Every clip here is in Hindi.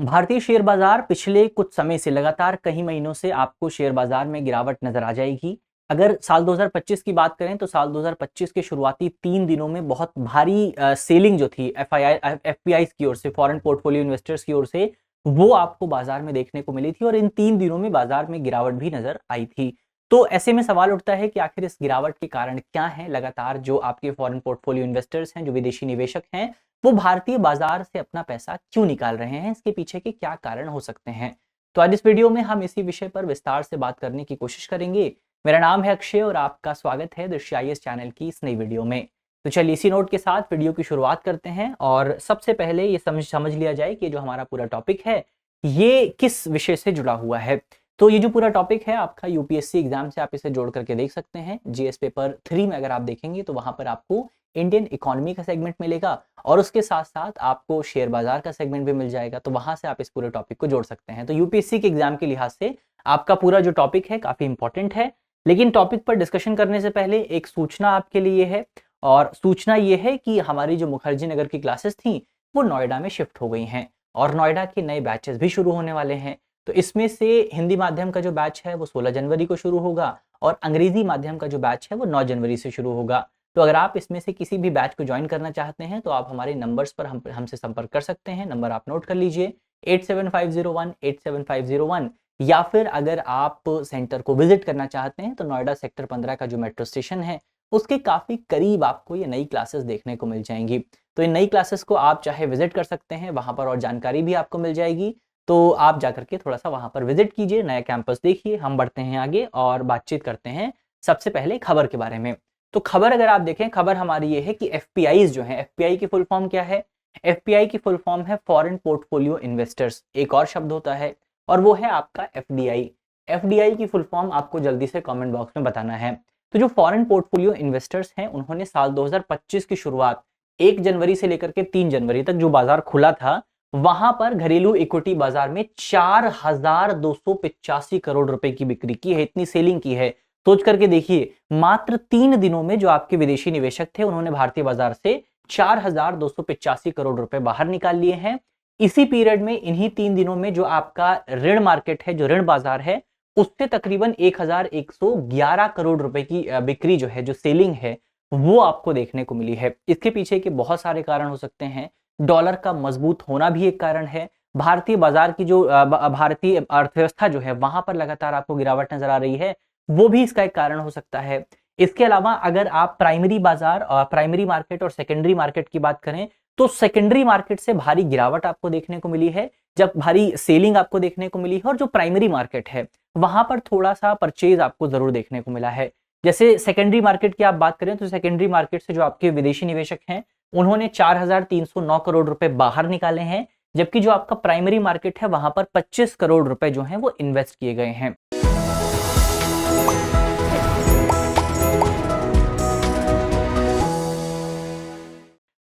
भारतीय शेयर बाजार पिछले कुछ समय से लगातार कई महीनों से आपको शेयर बाजार में गिरावट नजर आ जाएगी। अगर साल 2025 की बात करें तो साल 2025 के शुरुआती 3 दिनों में बहुत भारी सेलिंग जो थी एफपीआई की ओर से, फॉरेन पोर्टफोलियो इन्वेस्टर्स की ओर से, वो आपको बाजार में देखने को मिली थी और इन 3 दिनों में बाजार में गिरावट भी नजर आई थी। तो ऐसे में सवाल उठता है कि आखिर इस गिरावट के कारण क्या है। लगातार जो आपके फॉरेन पोर्टफोलियो इन्वेस्टर्स हैं, जो विदेशी निवेशक हैं, वो भारतीय बाजार से अपना पैसा क्यों निकाल रहे हैं, इसके पीछे के क्या कारण हो सकते हैं। तो आज इस वीडियो में हम इसी विषय पर विस्तार से बात करने की कोशिश करेंगे। मेरा नाम है अक्षय और आपका स्वागत है दृश्याईएस चैनल की इस नई वीडियो में। तो चलिए इसी नोट के साथ वीडियो की शुरुआत करते हैं और सबसे पहले ये समझ लिया जाए कि जो हमारा पूरा टॉपिक है ये किस विषय से जुड़ा हुआ है। तो ये जो पूरा टॉपिक है आपका यूपीएससी एग्जाम से आप इसे जोड़ करके देख सकते हैं। जीएस पेपर 3 में अगर आप देखेंगे तो वहां पर आपको इंडियन इकोनॉमी का सेगमेंट मिलेगा और उसके साथ साथ आपको शेयर बाजार का सेगमेंट भी मिल जाएगा। तो वहां से आप इस पूरे टॉपिक को जोड़ सकते हैं। तो यूपीएससी के एग्जाम के लिहाज से आपका पूरा जो टॉपिक है काफी इंपॉर्टेंट है। लेकिन टॉपिक पर डिस्कशन करने से पहले एक सूचना आपके लिए है, और सूचना ये है कि हमारी जो मुखर्जी नगर की क्लासेस थी वो नोएडा में शिफ्ट हो गई हैं और नोएडा के नए बैचेस भी शुरू होने वाले हैं। तो इसमें से हिंदी माध्यम का जो बैच है वो 16 जनवरी को शुरू होगा और अंग्रेजी माध्यम का जो बैच है वो 9 जनवरी से शुरू होगा। तो अगर आप इसमें से किसी भी बैच को ज्वाइन करना चाहते हैं तो आप हमारे नंबर्स पर हमसे संपर्क कर सकते हैं। नंबर आप नोट कर लीजिए 8750187501, या फिर अगर आप सेंटर को विजिट करना चाहते हैं तो नोएडा सेक्टर 15 का जो मेट्रो स्टेशन है उसके काफी करीब आपको ये नई क्लासेस देखने को मिल जाएंगी। तो इन नई क्लासेस को आप चाहे विजिट कर सकते हैं, वहां पर और जानकारी भी आपको मिल जाएगी। तो आप जाकर के थोड़ा सा वहां पर विजिट कीजिए, नया कैंपस देखिए। हम बढ़ते हैं आगे और बातचीत करते हैं सबसे पहले खबर के बारे में। तो खबर अगर आप देखें, खबर हमारी ये है कि एफपीआईज जो है, एफपीआई की फुल फॉर्म क्या है? एफपीआई की फुल फॉर्म है फॉरेन पोर्टफोलियो इन्वेस्टर्स। एक और शब्द होता है और वो है आपका एफडीआई। एफडीआई की फुल फॉर्म आपको जल्दी से कमेंट बॉक्स में बताना है। तो जो फॉरेन पोर्टफोलियो इन्वेस्टर्स हैं उन्होंने साल 2025 की शुरुआत 1 जनवरी से लेकर के 3 जनवरी तक जो बाजार खुला था वहां पर घरेलू इक्विटी बाजार में 4285 करोड़ रुपए की बिक्री की है, इतनी सेलिंग की है। सोच करके देखिए, मात्र 3 दिनों में जो आपके विदेशी निवेशक थे उन्होंने भारतीय बाजार से 4285 करोड़ रुपए बाहर निकाल लिए हैं। इसी पीरियड में, इन्हीं 3 दिनों में, जो आपका ऋण मार्केट है, जो ऋण बाजार है, उससे तकरीबन 1111 करोड़ रुपए की बिक्री जो है, जो सेलिंग है, वो आपको देखने को मिली है। इसके पीछे के बहुत सारे कारण हो सकते हैं। डॉलर का मजबूत होना भी एक कारण है। भारतीय बाजार की जो भारतीय अर्थव्यवस्था जो है वहां पर लगातार आपको गिरावट नजर आ रही है, वो भी इसका एक कारण हो सकता है। इसके अलावा अगर आप प्राइमरी बाजार, प्राइमरी मार्केट और सेकेंडरी मार्केट की बात करें तो सेकेंडरी मार्केट से भारी गिरावट आपको देखने को मिली है, जब भारी सेलिंग आपको देखने को मिली है। और जो प्राइमरी मार्केट है वहां पर थोड़ा सा परचेज आपको जरूर देखने को मिला है। जैसे सेकेंडरी मार्केट की आप बात करें तो सेकेंडरी मार्केट से जो आपके विदेशी निवेशक हैं उन्होंने 4309 करोड़ रुपए बाहर निकाले हैं, जबकि जो आपका प्राइमरी मार्केट है वहां पर 25 करोड़ रुपए जो हैं वो इन्वेस्ट किए गए हैं।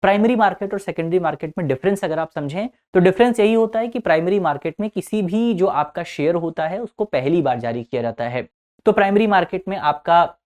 प्राइमरी मार्केट और सेकेंडरी मार्केट में डिफरेंस अगर आप समझें तो डिफरेंस यही होता है कि प्राइमरी मार्केट में किसी भी जो आपका शेयर होता है उसको पहली बार जारी किया जाता है। तो प्राइमरी मार्केट में आपका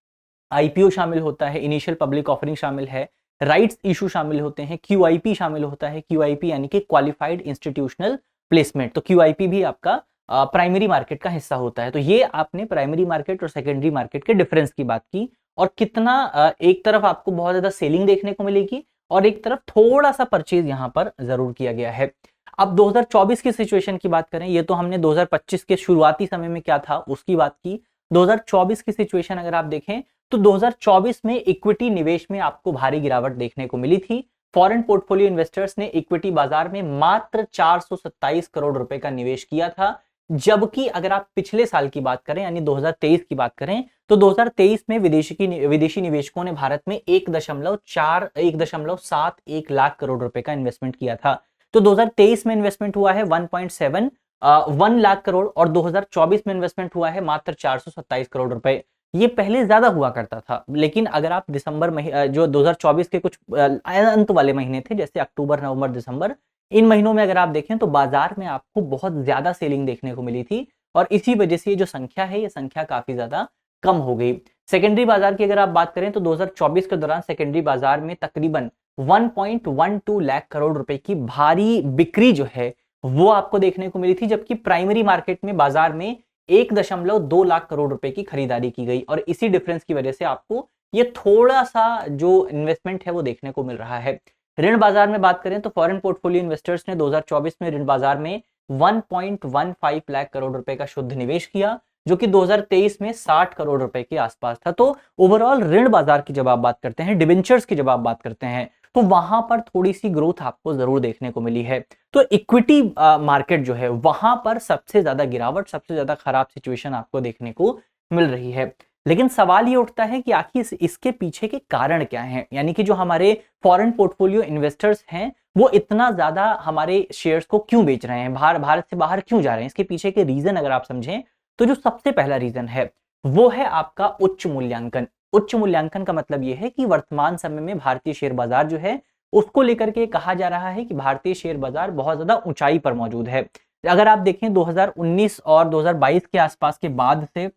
आईपीओ शामिल होता है, इनिशियल पब्लिक ऑफरिंग शामिल है, राइट्स इशू शामिल होते हैं, क्यूआईपी शामिल होता है। क्यूआईपी यानी कि क्वालिफाइड इंस्टीट्यूशनल प्लेसमेंट। तो क्यूआईपी भी आपका प्राइमरी मार्केट का हिस्सा होता है। तो ये आपने प्राइमरी मार्केट और सेकेंडरी मार्केट के डिफरेंस की बात की, और कितना एक तरफ आपको बहुत ज्यादा सेलिंग देखने को मिलेगी और एक तरफ थोड़ा सा परचेज यहां पर जरूर किया गया है। अब 2024 की सिचुएशन की बात करें, ये तो हमने 2025 के शुरुआती समय में क्या था उसकी बात की। 2024 की सिचुएशन अगर आप देखें तो 2024 में इक्विटी निवेश में आपको भारी गिरावट देखने को मिली थी। फॉरेन पोर्टफोलियो इन्वेस्टर्स ने इक्विटी बाजार में मात्र 427 करोड़ रुपए का निवेश किया था, जबकि अगर आप पिछले साल की बात करें यानी 2023 की बात करें तो 2023 में विदेशी निवेशकों ने भारत में 1.71 लाख करोड़ रुपए का इन्वेस्टमेंट किया था। तो 2023 में इन्वेस्टमेंट हुआ है 1.71 लाख करोड़ और 2024 में इन्वेस्टमेंट हुआ है मात्र 427 करोड़ रुपए। ये पहले ज्यादा हुआ करता था, लेकिन अगर आप दिसंबर जो 2024 के कुछ अंत वाले महीने थे, जैसे अक्टूबर, नवंबर, दिसंबर, इन महीनों में अगर आप देखें तो बाजार में आपको बहुत ज्यादा सेलिंग देखने को मिली थी और इसी वजह से ये जो संख्या है, ये संख्या काफी ज्यादा कम हो गई। सेकेंडरी बाजार की अगर आप बात करें तो 2024 के दौरान सेकेंडरी बाजार में तकरीबन 1.12 लाख करोड़ रुपए की भारी बिक्री जो है वो आपको देखने को मिली थी, जबकि प्राइमरी मार्केट में बाजार में 1.2 लाख करोड़ रुपए की खरीदारी की गई और इसी डिफरेंस की वजह से आपको ये थोड़ा सा जो इन्वेस्टमेंट है वो देखने को मिल रहा है। ऋण बाजार में बात करें तो फॉरेन पोर्टफोलियो इन्वेस्टर्स ने 2024 में ऋण बाजार में 1.15 लाख करोड़ रुपए का शुद्ध निवेश किया, जो कि 2023 में 60 करोड़ रुपए के आसपास था। तो ओवरऑल ऋण बाजार की जब आप बात करते हैं, डिबेंचर्स की जब आप बात करते हैं, तो वहां पर थोड़ी सी ग्रोथ आपको जरूर देखने को मिली है। तो इक्विटी मार्केट जो है वहां पर सबसे ज्यादा गिरावट, सबसे ज्यादा खराब सिचुएशन आपको देखने को मिल रही है। लेकिन सवाल ये उठता है कि आखिर इसके पीछे के कारण क्या हैं, यानी कि जो हमारे फॉरेन पोर्टफोलियो इन्वेस्टर्स हैं वो इतना ज्यादा हमारे शेयर्स को क्यों बेच रहे हैं, भारत से बाहर क्यों जा रहे हैं। इसके पीछे के रीजन अगर आप समझें तो जो सबसे पहला रीजन है वो है आपका उच्च मूल्यांकन। उच्च मूल्यांकन का मतलब यह है कि वर्तमान समय में भारतीय शेयर बाजार जो है उसको लेकर के कहा जा रहा है कि भारतीय शेयर बाजार बहुत ज्यादा ऊंचाई पर मौजूद है। अगर आप देखें 2019 और 2022 के आसपास के बाद से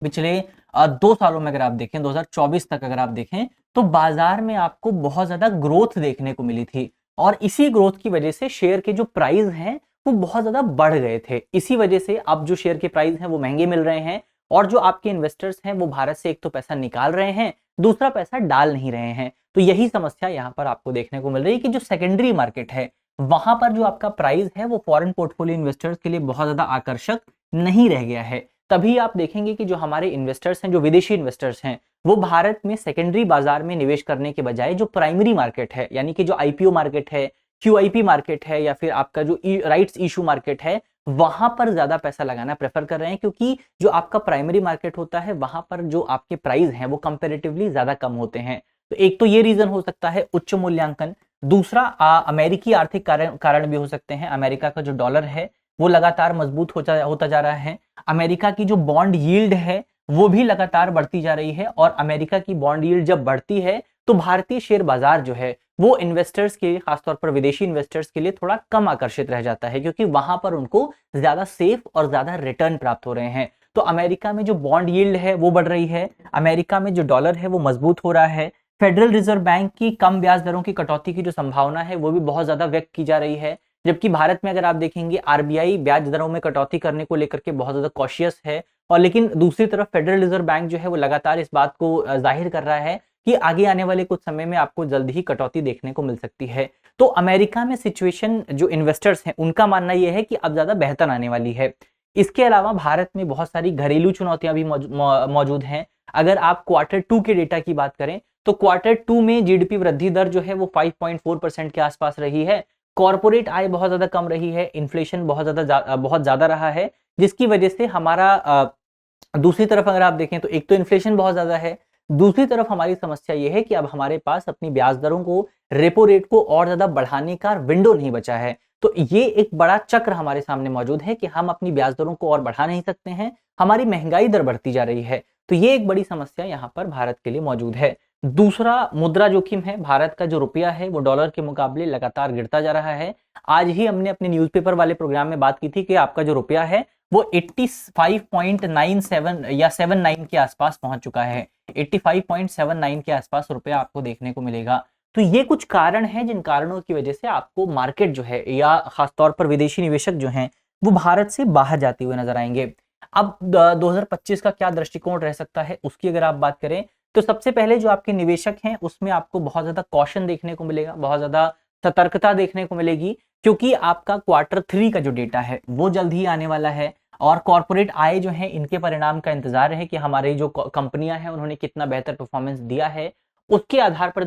पिछले 2 सालों में अगर आप देखें 2024 तक अगर आप देखें तो बाजार में आपको बहुत ज्यादा ग्रोथ देखने को मिली थी और इसी ग्रोथ की वजह से शेयर के जो प्राइस हैं वो बहुत ज्यादा बढ़ गए थे। इसी वजह से अब जो शेयर के प्राइस हैं वो महंगे मिल रहे हैं और जो आपके इन्वेस्टर्स हैं वो भारत से एक तो पैसा निकाल रहे हैं, दूसरा पैसा डाल नहीं रहे हैं। तो यही समस्या यहाँ पर आपको देखने को मिल रही है कि जो सेकेंडरी मार्केट है वहां पर जो आपका प्राइस है वो फॉरेन पोर्टफोलियो इन्वेस्टर्स के लिए बहुत ज्यादा आकर्षक नहीं रह गया है। तभी आप देखेंगे कि जो हमारे इन्वेस्टर्स हैं, जो विदेशी इन्वेस्टर्स हैं, वो भारत में सेकेंडरी बाजार में निवेश करने के बजाय जो प्राइमरी मार्केट है, यानी कि जो आईपीओ मार्केट है, क्यूआईपी मार्केट है या फिर आपका जो राइट्स इशू मार्केट है, वहां पर ज्यादा पैसा लगाना प्रेफर कर रहे हैं, क्योंकि जो आपका प्राइमरी मार्केट होता है वहां पर जो आपके प्राइस हैं वो कंपैरेटिवली ज्यादा कम होते हैं। तो एक तो ये रीजन हो सकता है उच्च मूल्यांकन, दूसरा अमेरिकी आर्थिक कारण भी हो सकते हैं। अमेरिका का जो डॉलर है वो लगातार मजबूत होता जा रहा है। अमेरिका की जो बॉन्ड यील्ड है वो भी लगातार बढ़ती जा रही है और अमेरिका की बॉन्ड यील्ड जब बढ़ती है तो भारतीय शेयर बाजार जो है वो इन्वेस्टर्स के लिए, खासतौर पर विदेशी इन्वेस्टर्स के लिए थोड़ा कम आकर्षित रह जाता है, क्योंकि वहां पर उनको ज्यादा सेफ और ज्यादा रिटर्न प्राप्त हो रहे हैं। तो अमेरिका में जो बॉन्ड यील्ड है वो बढ़ रही है, अमेरिका में जो डॉलर है वो मजबूत हो रहा है, फेडरल रिजर्व बैंक की कम ब्याज दरों की कटौती की जो संभावना है वो भी बहुत ज्यादा व्यक्त की जा रही है। जबकि भारत में अगर आप देखेंगे आरबीआई ब्याज दरों में कटौती करने को लेकर के बहुत ज्यादा कॉशियस है, और लेकिन दूसरी तरफ फेडरल रिजर्व बैंक जो है वो लगातार इस बात को जाहिर कर रहा है कि आगे आने वाले कुछ समय में आपको जल्द ही कटौती देखने को मिल सकती है। तो अमेरिका में सिचुएशन, जो इन्वेस्टर्स हैं उनका मानना यह है कि अब ज्यादा बेहतर आने वाली है। इसके अलावा भारत में बहुत सारी घरेलू चुनौतियां भी मौजूद हैं। अगर आप क्वार्टर 2 के डेटा की बात करें तो क्वार्टर 2 में जीडीपी वृद्धि दर जो है वो 5.4% के आसपास रही है। कॉर्पोरेट आय बहुत ज्यादा कम रही है, इन्फ्लेशन बहुत ज्यादा रहा है, जिसकी वजह से हमारा दूसरी तरफ अगर आप देखें तो एक तो इन्फ्लेशन बहुत ज्यादा है, दूसरी तरफ हमारी समस्या यह है कि अब हमारे पास अपनी ब्याज दरों को, रेपो रेट को और ज्यादा बढ़ाने का विंडो नहीं बचा है। तो ये एक बड़ा चक्र हमारे सामने मौजूद है कि हम अपनी ब्याज दरों को और बढ़ा नहीं सकते हैं, हमारी महंगाई दर बढ़ती जा रही है। तो ये एक बड़ी समस्या यहाँ पर भारत के लिए मौजूद है। दूसरा मुद्रा जोखिम है। भारत का जो रुपया है वो डॉलर के मुकाबले लगातार गिरता जा रहा है। आज ही हमने अपने न्यूज़पेपर वाले प्रोग्राम में बात की थी कि आपका जो रुपया है वो 85.97 या 79 के आसपास पहुंच चुका है। 85.79 के आसपास रुपया आपको देखने को मिलेगा। तो ये कुछ कारण हैं जिन कारणों की वजह से आपको मार्केट जो है या खासतौर पर विदेशी निवेशक जो हैं वो भारत से बाहर जाते हुए नजर आएंगे। अब 2025 का क्या दृष्टिकोण रह सकता है उसकी अगर आप बात करें तो सबसे पहले जो आपके निवेशक हैं उसमें आपको बहुत ज्यादा कॉशन देखने को मिलेगा, बहुत ज्यादा सतर्कता देखने को मिलेगी, क्योंकि आपका क्वार्टर 3 का जो डेटा है वो जल्द ही आने वाला है और कॉर्पोरेट आय जो है इनके परिणाम का इंतजार है कि हमारी जो कंपनियां हैं उन्होंने कितना बेहतर परफॉर्मेंस दिया है। उसके आधार पर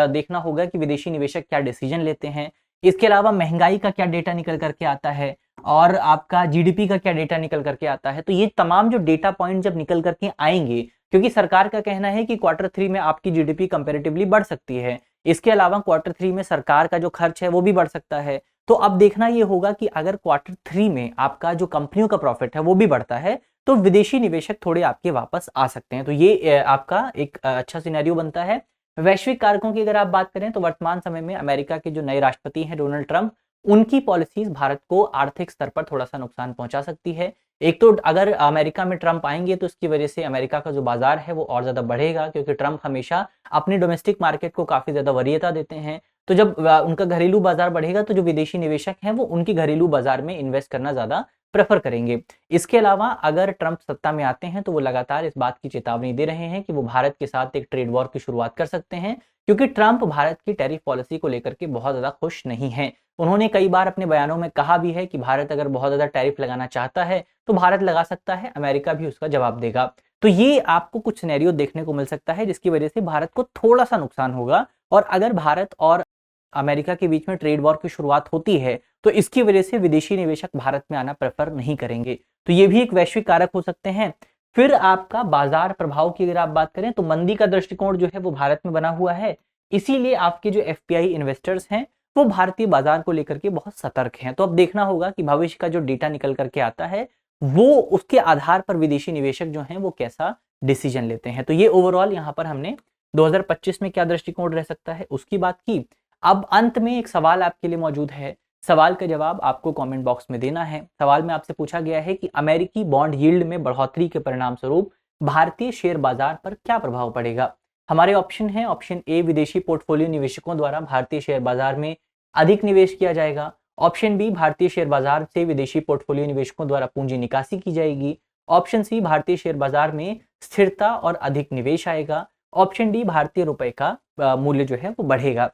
देखना होगा कि विदेशी निवेशक क्या डिसीजन लेते हैं। इसके अलावा महंगाई का क्या डेटा निकल करके आता है और आपका जीडीपी का क्या डेटा निकल करके आता है। तो ये तमाम जो डेटा पॉइंट जब निकल करके आएंगे, क्योंकि सरकार का कहना है कि क्वार्टर 3 में आपकी जीडीपी कंपैरेटिवली बढ़ सकती है, इसके अलावा क्वार्टर 3 में सरकार का जो खर्च है वो भी बढ़ सकता है। तो अब देखना ये होगा कि अगर क्वार्टर 3 में आपका जो कंपनियों का प्रॉफिट है वो भी बढ़ता है तो विदेशी निवेशक थोड़े आपके वापस आ सकते हैं। तो ये आपका एक अच्छा सिनेरियो बनता है। वैश्विक कारकों की अगर आप बात करें तो वर्तमान समय में अमेरिका के जो नए राष्ट्रपति हैं डोनाल्ड ट्रंप, उनकी पॉलिसीज भारत को आर्थिक स्तर पर थोड़ा सा नुकसान पहुंचा सकती है। एक तो अगर अमेरिका में ट्रंप आएंगे तो इसकी वजह से अमेरिका का जो बाजार है वो और ज्यादा बढ़ेगा, क्योंकि ट्रंप हमेशा अपनी डोमेस्टिक मार्केट को काफी ज्यादा वरीयता देते हैं। तो जब उनका घरेलू बाजार बढ़ेगा तो जो विदेशी निवेशक हैं वो उनकी घरेलू बाजार में इन्वेस्ट करना ज़्यादा प्रेफर करेंगे। इसके अलावा अगर ट्रंप सत्ता में आते हैं तो वो लगातार इस बात की चेतावनी दे रहे हैं कि वो भारत के साथ एक ट्रेड वॉर की शुरुआत कर सकते हैं, क्योंकि ट्रंप भारत की टैरिफ पॉलिसी को लेकर के बहुत ज़्यादा खुश नहीं हैं। उन्होंने कई बार अपने बयानों में कहा भी है कि भारत अगर बहुत ज़्यादा टैरिफ लगाना चाहता है तो भारत लगा सकता है, अमेरिका भी उसका जवाब देगा। तो ये आपको कुछ सिनेरियो देखने को मिल सकता है जिसकी वजह से भारत को थोड़ा-सा नुकसान होगा, और अगर भारत और अमेरिका के बीच में ट्रेड वॉर की शुरुआत होती है तो इसकी वजह से विदेशी निवेशक भारत में आना प्रेफर नहीं करेंगे। तो ये भी एक वैश्विक कारक हो सकते हैं। फिर आपका बाजार प्रभाव की अगर आप बात करें तो मंदी का दृष्टिकोण जो है वो भारत में बना हुआ है, इसीलिए आपके जो एफपीआई इन्वेस्टर्स हैं वो भारतीय बाजार को लेकर के बहुत सतर्क हैं। तो अब देखना होगा कि भविष्य का जो डेटा निकल करके आता है वो उसके आधार पर विदेशी निवेशक जो हैं वो कैसा डिसीजन लेते हैं। तो ये ओवरऑल यहाँ पर हमने 2025 में क्या दृष्टिकोण रह सकता है उसकी बात की। अब अंत में एक सवाल आपके लिए मौजूद है, सवाल का जवाब आपको कमेंट बॉक्स में देना है। सवाल में आपसे पूछा गया है कि अमेरिकी बॉन्ड यील्ड में बढ़ोतरी के परिणाम स्वरूप भारतीय शेयर बाजार पर क्या प्रभाव पड़ेगा। हमारे ऑप्शन है, ऑप्शन ए विदेशी पोर्टफोलियो निवेशकों द्वारा भारतीय शेयर बाजार में अधिक निवेश किया जाएगा। ऑप्शन बी भारतीय शेयर बाजार से विदेशी पोर्टफोलियो निवेशकों द्वारा पूंजी निकासी की जाएगी। ऑप्शन सी भारतीय शेयर बाजार में स्थिरता और अधिक निवेश आएगा। ऑप्शन डी भारतीय रुपए का मूल्य जो है वो बढ़ेगा।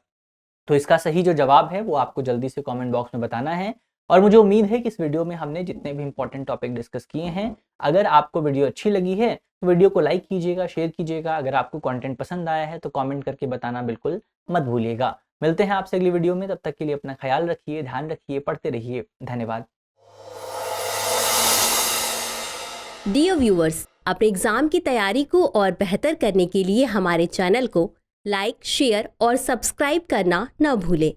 तो इसका सही जो जवाब है वो आपको जल्दी से कमेंट बॉक्स में बताना है। और मुझे उम्मीद है कि इस वीडियो में हमने जितने भी इंपॉर्टेंट टॉपिक डिस्कस किए हैं, अगर आपको वीडियो अच्छी लगी है तो वीडियो को लाइक कीजिएगा, शेयर कीजिएगा। अगर आपको कंटेंट पसंद आया है तो कमेंट करके बताना बिल्कुल मत भूलिएगा। मिलते हैं आपसे अगली वीडियो में, तब तक के लिए अपना ख्याल रखिए, ध्यान रखिए, पढ़ते रहिए। धन्यवाद। डियर व्यूअर्स, अपने एग्जाम की तैयारी को और बेहतर करने के लिए हमारे चैनल को लाइक, शेयर और सब्सक्राइब करना न भूलें।